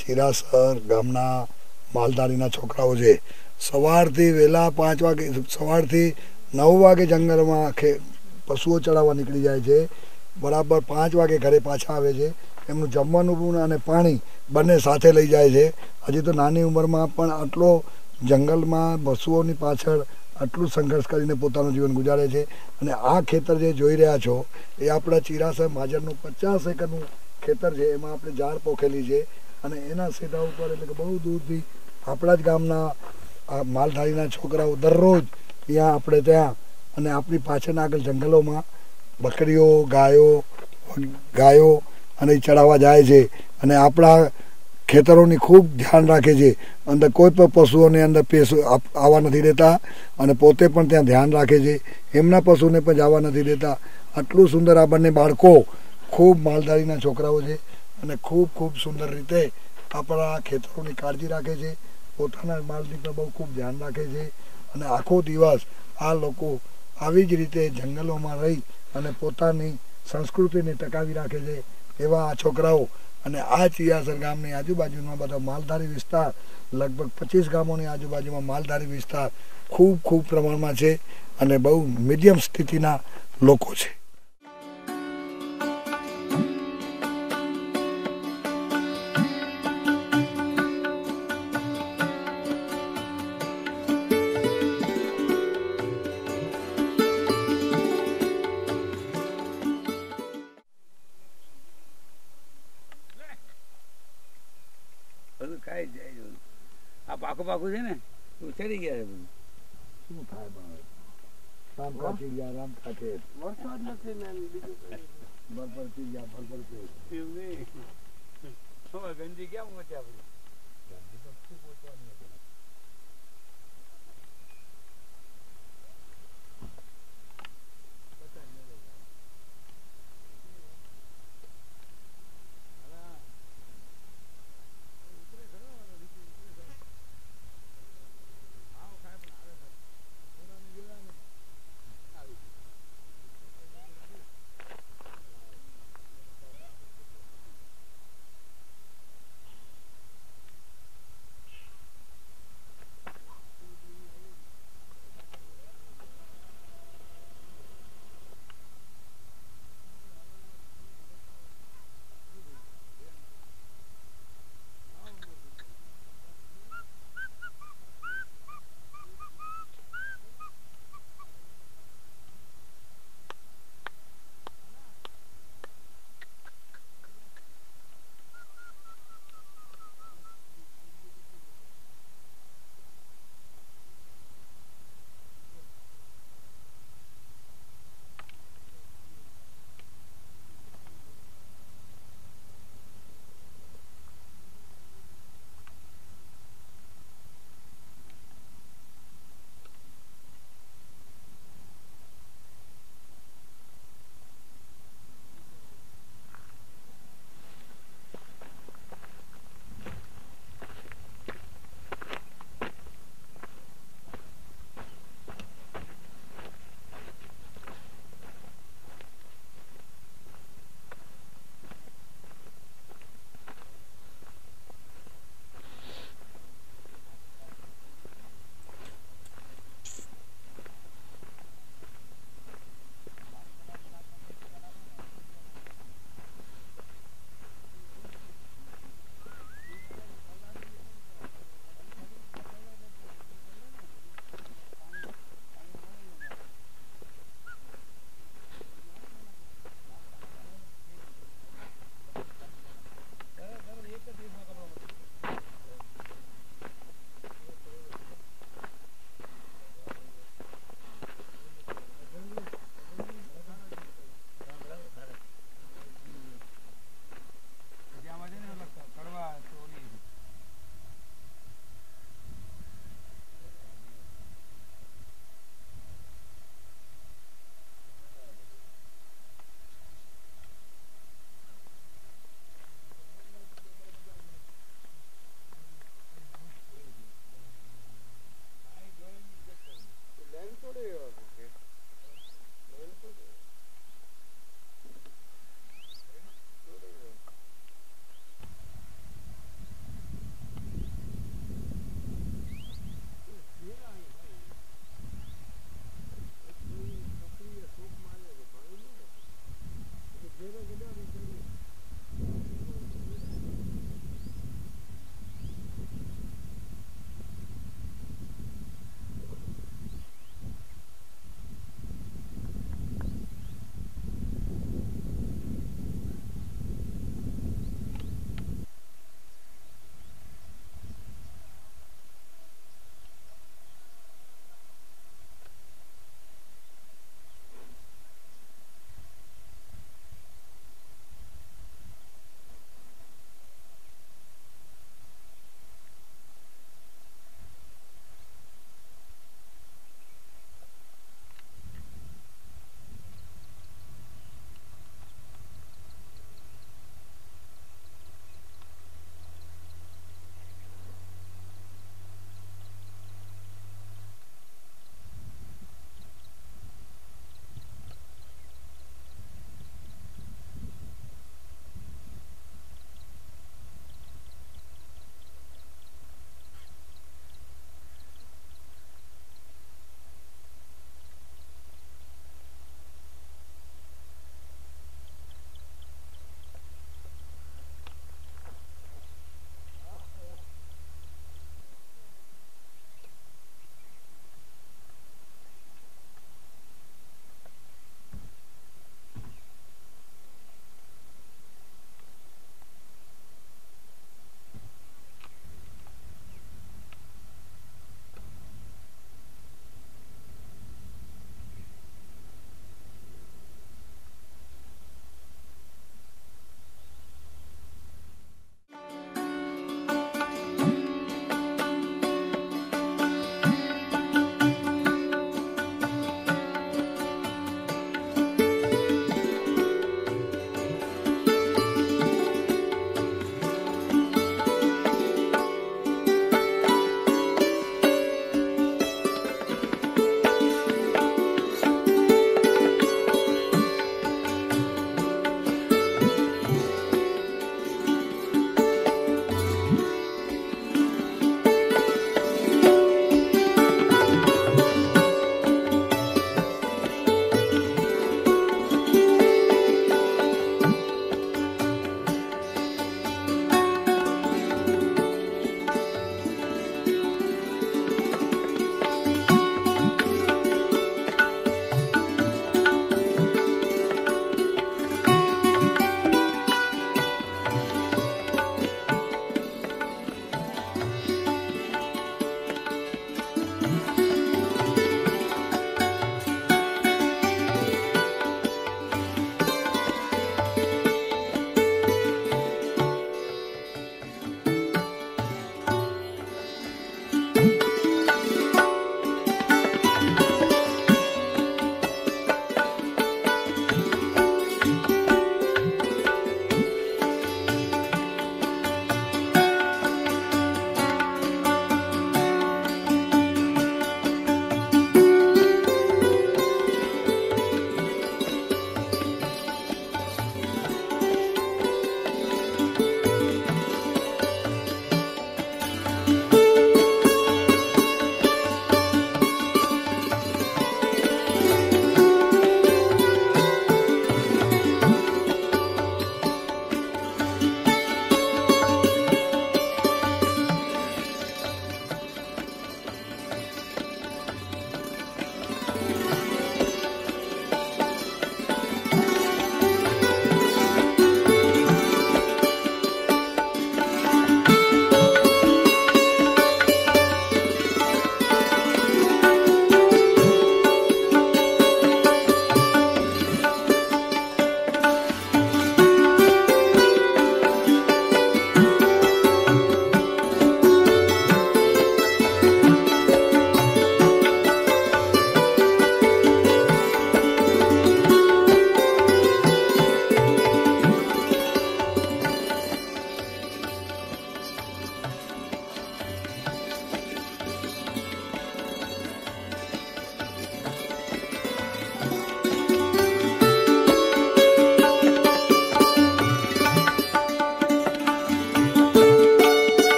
ચીરાસર ગામના માલધારીના છોકરાઓ છે સવારથી વહેલા 5 વાગે સવારથી 9 વાગે જંગલમાં પશુઓ ચડાવવા નીકળી જાય છે, બરાબર 5 વાગે ઘરે પાછા આવે છે. એમનું જમવાનું અને પાણી બંને સાથે લઈ જાય છે. હજી તો નાની ઉંમરમાં પણ આટલો જંગલમાં પશુઓની પાછળ આટલું સંઘર્ષ કરીને પોતાનું જીવન ગુજારે છે. અને આ ખેતર જે જોઈ રહ્યા છો એ આપણા ચીરાસર માજરનું 50 એકરનું ખેતર છે. એમાં આપણે ઝાડ પોખેલી છે અને એના સીધા ઉપર એટલે કે બહુ દૂરથી આપણા જ ગામના માલધારીના છોકરાઓ દરરોજ ત્યાં આપણે ત્યાં અને આપણી પાછળના આગળ જંગલોમાં બકરીઓ ગાયો અને ચડાવવા જાય છે અને આપણા ખેતરોની ખૂબ ધ્યાન રાખે છે. અંદર કોઈ પણ પશુઓને અંદર આવવા નથી દેતા અને પોતે પણ ત્યાં ધ્યાન રાખે છે. એમના પશુને પણ જવા નથી દેતા. આટલું સુંદર આ બંને બાળકો ખૂબ માલધારીના છોકરાઓ છે અને ખૂબ ખૂબ સુંદર રીતે આપણા ખેતરોની કાળજી રાખે છે. પોતાના માલની પણ બહુ ખૂબ ધ્યાન રાખે છે અને આખો દિવસ આ લોકો આવી જ રીતે જંગલોમાં રહી અને પોતાની સંસ્કૃતિને ટકાવી રાખે છે. એવા આ છોકરાઓ અને આ ચિયાસર ગામની આજુબાજુમાં બધા માલધારી વિસ્તાર લગભગ 25 ગામોની આજુબાજુમાં માલધારી વિસ્તાર ખૂબ ખૂબ પ્રમાણમાં છે અને બહુ મીડિયમ સ્થિતિના લોકો છે. પાકું પાકું છે ને ચડી ગયા છે બધું. શું થાય રામ કાચીડિયા રામ કાચે વરસાદ નથી ને બીજું બરબર ચીડિયા બરબર છે એવું નહીં. ગંજી ક્યાં પહોંચે આપણે?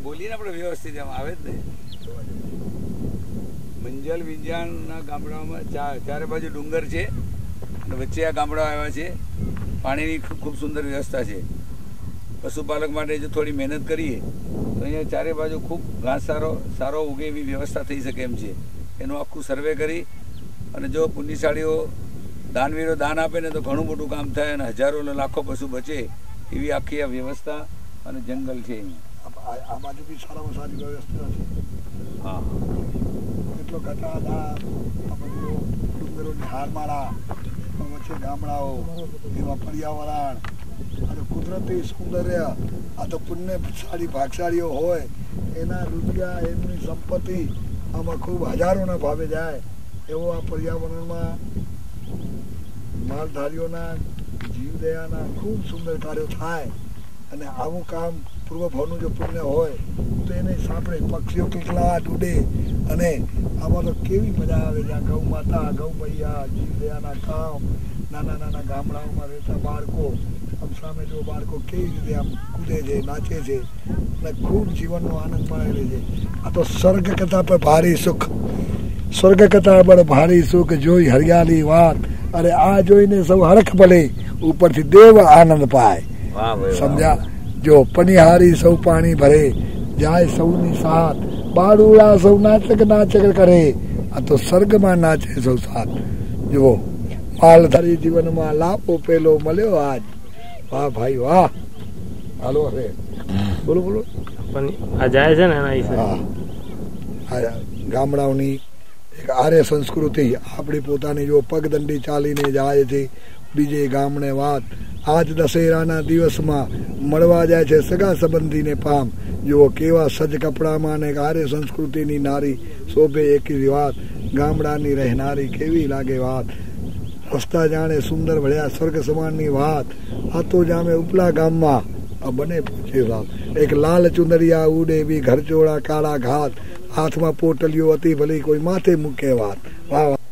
બોલીએ ને આપણે વ્યવસ્થિત એમ આવે જ ને. મંજલ વિંજાણના ગામડાઓમાં ચારે બાજુ ડુંગર છે અને વચ્ચે આ ગામડાઓ આવ્યા છે. પાણીની ખૂબ સુંદર વ્યવસ્થા છે. પશુપાલક માટે જો થોડી મહેનત કરીએ તો અહીંયા ચારે બાજુ ખૂબ ઘાસ સારો ઉગે એવી વ્યવસ્થા થઈ શકે એમ છે. એનું આખું સર્વે કરી અને જો પુણ્યશાળીઓ દાનવીરો દાન આપે ને તો ઘણું મોટું કામ થાય અને હજારો લાખો પશુ બચે એવી આખી આ વ્યવસ્થા અને જંગલ છે અહીંયા. આ બાજુ બી સારામાં સારી વ્યવસ્થા છે. હા, એટલો ઘટાડા આ બધું ડુંગરોની હારમાળા વચ્ચે ગામડાઓ એવા પર્યાવરણ આ તો કુદરતી સૌંદર્ય. આ તો પુણ્યશાળી ભાગશાળીઓ હોય એના રૂપિયા એમની સંપત્તિ આમાં ખૂબ હજારોના ભાવે જાય એવો આ પર્યાવરણમાં માલધારીઓના જીવદયાના ખૂબ સુંદર કાર્યો થાય. અને આવું કામ પૂર્વભાવનું જો પુણ્ય હોય તો એને સાંભળે પક્ષીઓ કિકલાટ ઉડે અને આમાં તો કેવી મજા આવે છે. ગૌ માતા ગૌ મૈયા જીવદયાના કામ નાના નાના ગામડાઓમાં રહેતા બાળકો આમ સામે જો બાળકો કેવી રીતે આમ કૂદે છે નાચે છે અને ખૂબ જીવનનો આનંદ માણે છે. આ તો સ્વર્ગ કરતાં પણ ભારી સુખ, સ્વર્ગ કરતાં પણ ભારી સુખ જોઈ હરિયાળી વાત. અરે આ જોઈને સૌ હરખ ભલે ઉપરથી દેવ આનંદ પાય. સમજ્યા? જો પનિહારી સૌ પાણી ભરે જાય સૌની સાથ, બાળુડા સૌ નાચક નાચક કરે. આ તો સ્વર્ગમાં નાચે સૌ સાથ. જુઓ માલધારી જીવનમાં લાભો પેલો મળ્યો આજ. વાહ ભાઈ વાહ. હાલો હવે બોલો બોલો. આ જાય છે ને હા, ગામડાઓની એક આર્ય સંસ્કૃતિ આપણી પોતાની જો પગદંડી ચાલીને જાય છે બીજે ગામડે વાત. આજ દશેરાના દિવસમાં મળવા જાય છે સગા સંબંધીને પામ. જુઓ કેવા સજ કપડામાં ને આર્ય સંસ્કૃતિની નારી શોભે એકી વાત. ગામડાની રહેનારી કેવી લાગે વાત. રસ્તા જાણે સુંદર ભળ્યા સ્વર્ગ સમાનની વાત. આ તો જામે ઉપલા ગામમાં આ બને પહોંચે વાત. એક લાલ ચુંદરિયા ઉડે બી ઘરચોળા કાળા ઘાત, હાથમાં પોટલીઓ હતી ભલી કોઈ માથે મૂકે વાત. વાહ વાહ.